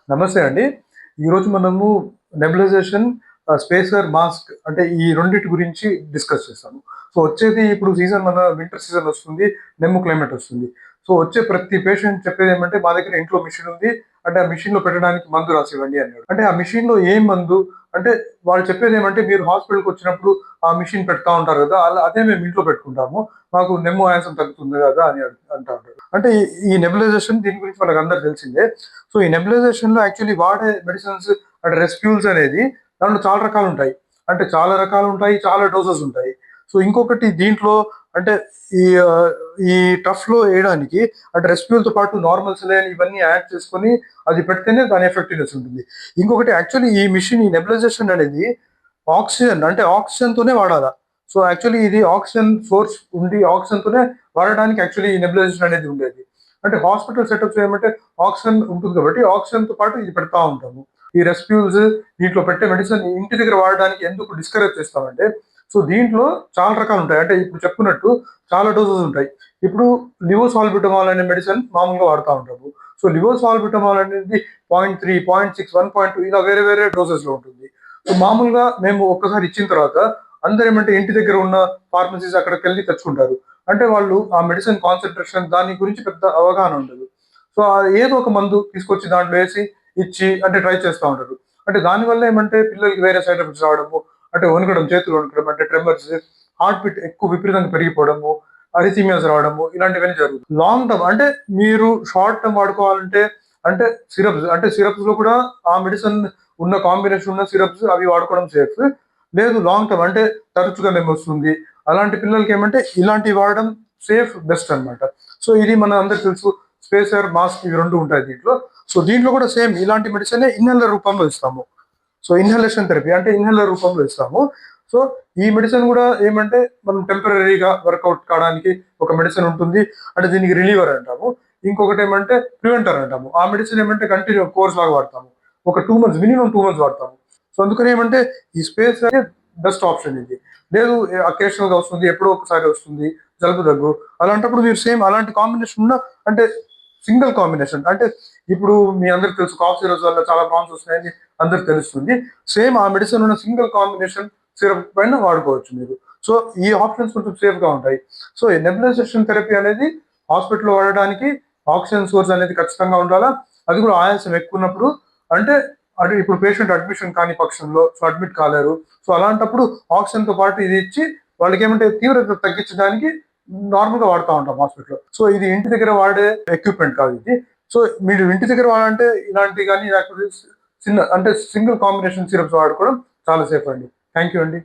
నమస్తే అండి. ఈరోజు మనము నెబులైజేషన్, స్పేసర్ మాస్క్ అంటే ఈ రెండిటి గురించి డిస్కస్ చేస్తాము. సో, వచ్చేది ఇప్పుడు మన వింటర్ సీజన్ వస్తుంది. క్లైమేట్ వస్తుంది. సో, వచ్చే ప్రతి పేషెంట్ చెప్పేదేమంటే, "మా దగ్గర ఇంట్లో మెషిన్ ఉంది. అంటే ఆ మెషిన్‌లో పెట్టడానికి మందు రాసివ్వండి" అన్నాడు. అంటే ఆ మెషిన్‌లో ఏం మందు అంటే వాళ్ళు చెప్పేదేమంటే, "మీరు హాస్పిటల్‌కొచ్చినప్పుడు ఆ మెషిన్ పెడతా ఉంటారు గదా! అదే మేము ఇంట్లో పెట్టుకుంటాము. మాకు ఆయాసం తగ్గుతుంది గదా!" అని అంటా ఉంటారు. అంటే ఈ నెబులైజేషన్ దీని గురించి మనకందరికి తెలిసిందే. సో, ఈ నెబులైజేషన్‌లో యాక్చువల్లీ వాడే మెడిసిన్స్ అంటే రెస్క్యూల్స్ అనేది దాంట్లో చాలా రకాలుంటాయి. అంటే చాలా రకాలుంటాయి. చాలా డోసెస్ ఉంటాయి. సో, ఇంకొకటి దీంట్లో అంటే ఈ ఈ టఫ్‌లో ఎయడానికి అంటే రెస్క్యూల్‌తో పాటు నార్మల్ సెలైన్ ఇవన్నీ యాడ్ చేసుకొని అది పెడితేనే దాని ఎఫెక్టివ్‌నెస్ ఉంటుంది. ఇంకొకటి యాక్చువల్లీ ఈ నెబులైజేషన్ అనేది ఆక్సిజన్‌తోనే వాడాలా. సో, యాక్చువల్లీ ఇది ఆక్సిజన్ సోర్స్ ఉండి ఆక్సిజన్‌తోనే వాడడానికి యాక్చువల్లీ ఈ నెబులైజేషన్ అనేది ఉండేది. అంటే హాస్పిటల్ సెటప్స్ ఏమంటే ఆక్సిజన్ ఉంటుంది కాబట్టి ఆక్సిజన్‌తో పాటు ఇది పెడతా ఉంటాము. ఈ రెస్క్యూల్స్ దీంట్లో పెట్టే మెడిసిన్ ఇంటి దగ్గర వాడడానికి ఎందుకు డిస్కరేజ్ చేస్తామంటే, సో దీంట్లో చాలా రకాలుంటాయి. అంటే ఇప్పుడు చెప్పుకున్నట్టు చాలా డోసెస్ ఉంటాయి. ఇప్పుడు లివోసాల్బుటమాల్ అనే మెడిసిన్ మామూలుగా వాడుతా ఉంటాము. సో లివోసాల్బుటమాల్ అనేది 0.3, 0.6, 1.2 ఇలా వేరే వేరే డోసెస్‌లో ఉంటుంది. సో మామూలుగా మేము ఒక్కసారి ఇచ్చిన తర్వాత అందరేమంటే ఇంటి దగ్గర ఉన్న ఫార్మసీస్ అక్కడికెళ్ళి తెచ్చుకుంటారు. అంటే వాళ్ళు ఆ మెడిసిన్ కాన్సంట్రేషన్ దాని గురించి పెద్ద అవగాహన ఉండదు. సో, ఏదో ఒక మందు తీసుకొచ్చి దాంట్లో ఏసి, ఇచ్చి అంటే ట్రై చేస్తా ఉంటారు. అంటే దానివల్ల ఏమంటే పిల్లలకి వేరే సైడ్ ఎఫెక్ట్స్ రావడము, అంటే వణకడం, చేతులు వణకడం, అంటే ట్రెమర్స్, హార్ట్ బీట్ ఎక్కువ విపరీతంగా పెరిగిపోవడము, అరిథిమియాస్ రావడము ఇలాంటివన్నీ జరుగుతాయి. లాంగ్ టర్మ్ అంటే మీరు షార్ట్ టర్మ్ వాడుకోవాలంటే అంటే సిరప్స్‌లో కూడా ఆ మెడిసిన్ ఉన్న కాంబినేషన్ ఉన్న సిరప్స్ అవి వాడుకోవడం సేఫ్. లేదు లాంగ్ టర్మ్ అంటే తరచుగా నెమ్మొస్తుంది. అలాంటి పిల్లలకేమంటే ఇలాంటివి వాడడం సేఫ్ బెస్ట్ అన్నమాట. సో, ఇది మన అందరికి తెలుసు. స్పేసర్, మాస్క్ ఇవి 2 ఉంటాయి దీంట్లో. సో, దీంట్లో కూడా సేమ్ ఇలాంటి మెడిసినే ఇన్హేలర్ రూపంలో ఇస్తాము. సో, ఇన్‌హలేషన్ థెరపీ అంటే ఇన్‌హేలర్ రూపంలో ఇస్తాము. సో, ఈ మెడిసిన్ గూడా ఏమంటే మనం టెంపరరీగా వర్కౌట్ కావడానికి ఒక మెడిసిన్ ఉంటుంది. అంటే దీనికి రిలీవర్ అంటాము. ఇంకొకటేమంటే ప్రివెంటర్ అంటాము. ఆ మెడిసిన్ ఏమంటే కంటిన్యూ కోర్స్ లాగా వాడతాము. ఒక 2 మంత్స్ మినిమమ్ 2 మంత్స్ వాడతాము. సో, అందుకని ఏమంటే ఈ స్పేస్ అనేది బెస్ట్ ఆప్షన్ ఇది. లేదు అకేషనల్‌గా వస్తుంది. ఎప్పుడో ఒకసారి వస్తుంది. జలుబు, దగ్గు అలాంటప్పుడు మీరు సేమ్ అలాంటి కాంబినేషన్ ఉన్న అంటే సింగిల్ కాంబినేషన్ అంటే ఇప్పుడు మీ అందరికి తెలుసు కాఫ్ సిరప్స్ వల్ల చాలా ప్రాబ్లమ్స్ వస్తున్నాయని అందరికి తెలుస్తుంది. సేమ్ ఆ మెడిసిన్ ఉన్న సింగిల్ కాంబినేషన్ సిరప్ పైన వాడుకోవచ్చు మీరు. సో, ఈ ఆప్షన్స్ కొంచెం సేఫ్‌గా ఉంటాయి. సో, ఈ నెబులైజేషన్ థెరపీ అనేది హాస్పిటల్‌లో వాడడానికి ఆక్సిజన్ సోర్స్ అనేది ఖచ్చితంగా ఉండాలా. అది కూడా ఆయాసం ఎక్కువున్నప్పుడు అంటే ఇప్పుడు పేషెంట్ అడ్మిషన్ కాని పక్షంలో సో, అడ్మిట్ కాలేరు. సో, అలాంటప్పుడు ఆక్సిజన్‌తో పాటు ఇది ఇచ్చి వాళ్ళకేమంటే తీవ్రత తగ్గించడానికి నార్మల్‌గా వాడుతా ఉంటాం హాస్పిటల్‌లో. సో, ఇది ఇంటి దగ్గర వాడే ఎక్విప్‌మెంట్ కాదు ఇది. సో, మీరు ఇంటి దగ్గర వాడాలంటే ఇలాంటివి గాని లేకపోతే సింగిల్ కాంబినేషన్ సిరప్స్ వాడుకోవడం చాలా సేఫ్ అండి. థాంక్ యూ అండి.